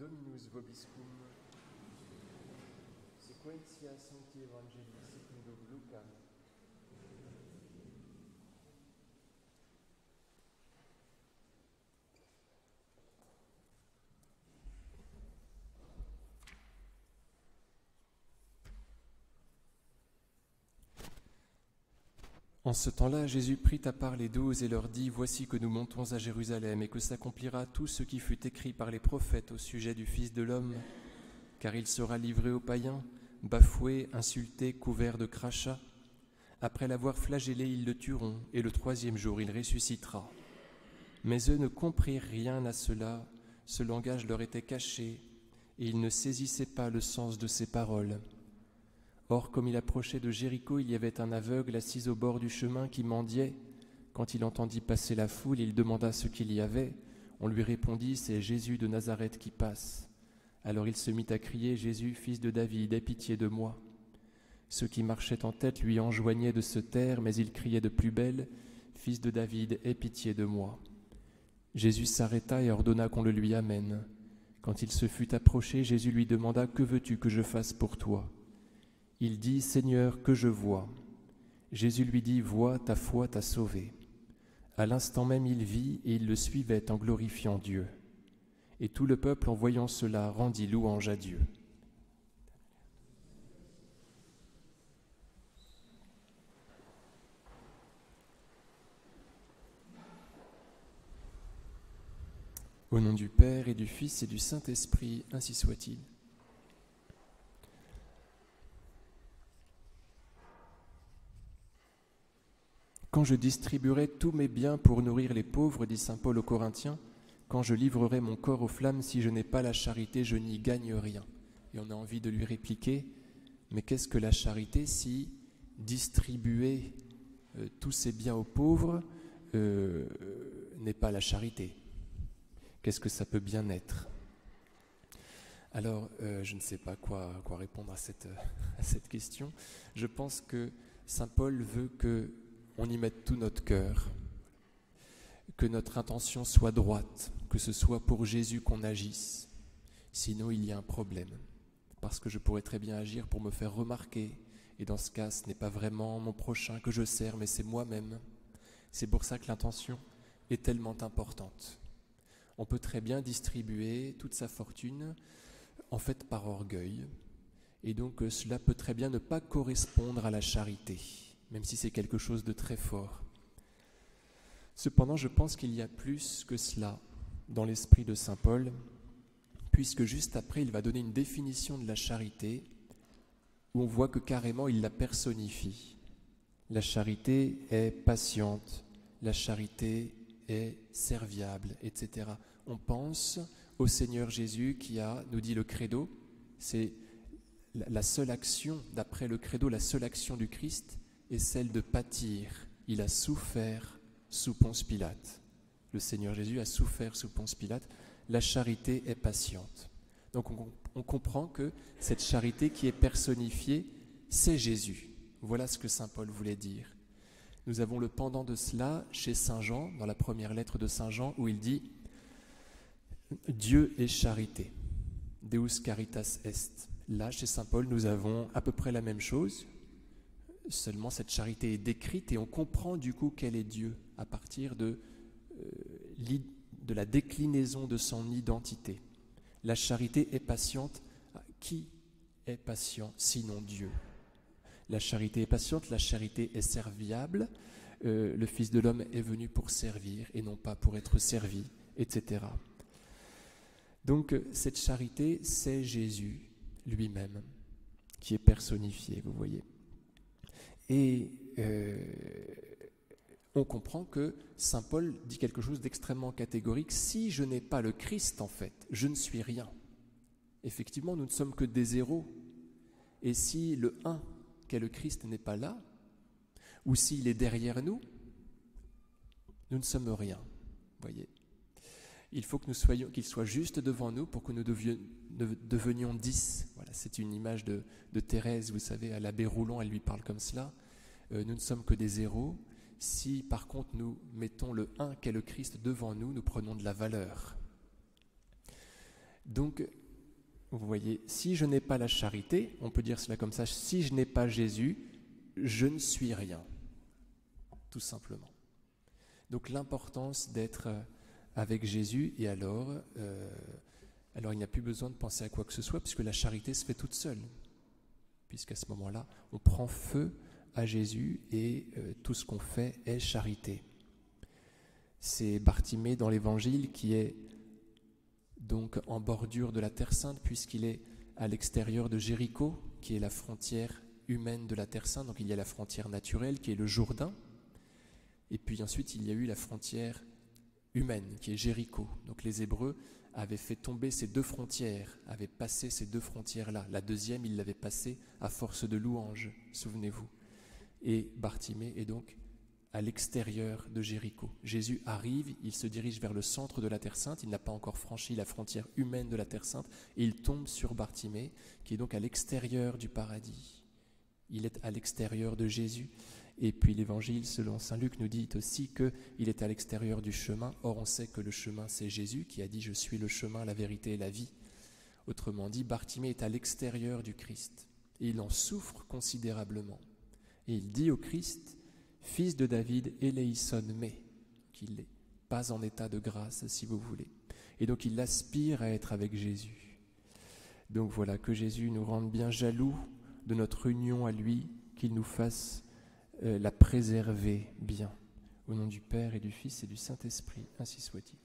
Dominus vobiscum, sequentia Sancti Evangelii secundum Lucam. En ce temps-là, Jésus prit à part les 12 et leur dit : « Voici que nous montons à Jérusalem et que s'accomplira tout ce qui fut écrit par les prophètes au sujet du Fils de l'homme, car il sera livré aux païens, bafoué, insulté, couvert de crachats. Après l'avoir flagellé, ils le tueront, et le 3e jour, il ressuscitera. » Mais eux ne comprirent rien à cela, ce langage leur était caché, et ils ne saisissaient pas le sens de ces paroles. Or, comme il approchait de Jéricho, il y avait un aveugle assis au bord du chemin qui mendiait. Quand il entendit passer la foule, il demanda ce qu'il y avait. On lui répondit : « C'est Jésus de Nazareth qui passe. » Alors il se mit à crier : « Jésus, fils de David, aie pitié de moi. » Ceux qui marchaient en tête lui enjoignaient de se taire, mais il criait de plus belle : « Fils de David, aie pitié de moi. » Jésus s'arrêta et ordonna qu'on le lui amène. Quand il se fut approché, Jésus lui demanda : « Que veux-tu que je fasse pour toi ?» Il dit : « Seigneur, que je vois. » Jésus lui dit : « Vois, ta foi t'a sauvé. » À l'instant même, il vit et il le suivait en glorifiant Dieu. Et tout le peuple, en voyant cela, rendit louange à Dieu. Au nom du Père et du Fils et du Saint-Esprit, ainsi soit-il. Quand je distribuerai tous mes biens pour nourrir les pauvres, dit saint Paul aux Corinthiens, quand je livrerai mon corps aux flammes, si je n'ai pas la charité, je n'y gagne rien. Et on a envie de lui répliquer, mais qu'est-ce que la charité si distribuer tous ces biens aux pauvres n'est pas la charité ? Qu'est-ce que ça peut bien être ? Alors, je ne sais pas quoi répondre à cette question. Je pense que saint Paul veut qu'on y mette tout notre cœur, que notre intention soit droite, que ce soit pour Jésus qu'on agisse. Sinon, il y a un problème, parce que je pourrais très bien agir pour me faire remarquer, et dans ce cas, ce n'est pas vraiment mon prochain que je sers, mais c'est moi-même. C'est pour ça que l'intention est tellement importante. On peut très bien distribuer toute sa fortune, en fait par orgueil, et donc cela peut très bien ne pas correspondre à la charité, même si c'est quelque chose de très fort. Cependant, je pense qu'il y a plus que cela dans l'esprit de saint Paul, puisque juste après, il va donner une définition de la charité, où on voit que carrément, il la personnifie. La charité est patiente, la charité est serviable, etc. On pense au Seigneur Jésus qui a, nous dit le credo, c'est la seule action, d'après le credo, la seule action du Christ est celle de pâtir. Il a souffert sous Ponce Pilate. Le Seigneur Jésus a souffert sous Ponce Pilate. La charité est patiente. Donc on comprend que cette charité qui est personnifiée, c'est Jésus. Voilà ce que saint Paul voulait dire. Nous avons le pendant de cela chez saint Jean, dans la première lettre de saint Jean, où il dit « Dieu est charité, Deus caritas est ». Là, chez saint Paul, nous avons à peu près la même chose, seulement cette charité est décrite et on comprend du coup quel est Dieu à partir de la déclinaison de son identité. La charité est patiente. Qui est patient sinon Dieu ? La charité est patiente, la charité est serviable. Le Fils de l'homme est venu pour servir et non pas pour être servi, etc. Donc cette charité, c'est Jésus lui-même qui est personnifié, vous voyez. Et on comprend que saint Paul dit quelque chose d'extrêmement catégorique. Si je n'ai pas le Christ, en fait, je ne suis rien. Effectivement, nous ne sommes que des zéros. Et si le 1, qu'est le Christ, n'est pas là, ou s'il est derrière nous, nous ne sommes rien. Voyez. Il faut que qu'il soit juste devant nous pour que nous devenions 10. Voilà, c'est une image de Thérèse, vous savez, à l'abbé Roulon, elle lui parle comme cela. Nous ne sommes que des zéros. Si par contre nous mettons le 1 qu'est le Christ devant nous, nous prenons de la valeur. Donc, vous voyez, si je n'ai pas la charité, on peut dire cela comme ça, si je n'ai pas Jésus, je ne suis rien, tout simplement. Donc l'importance d'être avec Jésus, et alors il n'y a plus besoin de penser à quoi que ce soit, puisque la charité se fait toute seule, puisqu'à ce moment-là, on prend feu à Jésus et tout ce qu'on fait est charité. C'est Bartimée dans l'Évangile qui est donc en bordure de la Terre Sainte, puisqu'il est à l'extérieur de Jéricho, qui est la frontière humaine de la Terre Sainte. Donc il y a la frontière naturelle, qui est le Jourdain, et puis ensuite il y a eu la frontière humaine, qui est Jéricho. Donc les Hébreux avaient fait tomber ces deux frontières, avaient passé ces deux frontières-là. La deuxième, ils l'avaient passée à force de louanges, souvenez-vous. Et Bartimée est donc à l'extérieur de Jéricho. Jésus arrive, il se dirige vers le centre de la Terre Sainte, il n'a pas encore franchi la frontière humaine de la Terre Sainte, et il tombe sur Bartimée, qui est donc à l'extérieur du paradis. Il est à l'extérieur de Jésus. Et puis l'Évangile, selon saint Luc, nous dit aussi qu'il est à l'extérieur du chemin. Or, on sait que le chemin, c'est Jésus qui a dit « Je suis le chemin, la vérité et la vie ». Autrement dit, Bartimée est à l'extérieur du Christ. Et il en souffre considérablement. Et il dit au Christ « Fils de David, eleison me », qu'il n'est pas en état de grâce, si vous voulez. Et donc il aspire à être avec Jésus. Donc voilà, que Jésus nous rende bien jaloux de notre union à lui, qu'il nous fasse la préserver bien. Au nom du Père et du Fils et du Saint-Esprit, ainsi soit-il.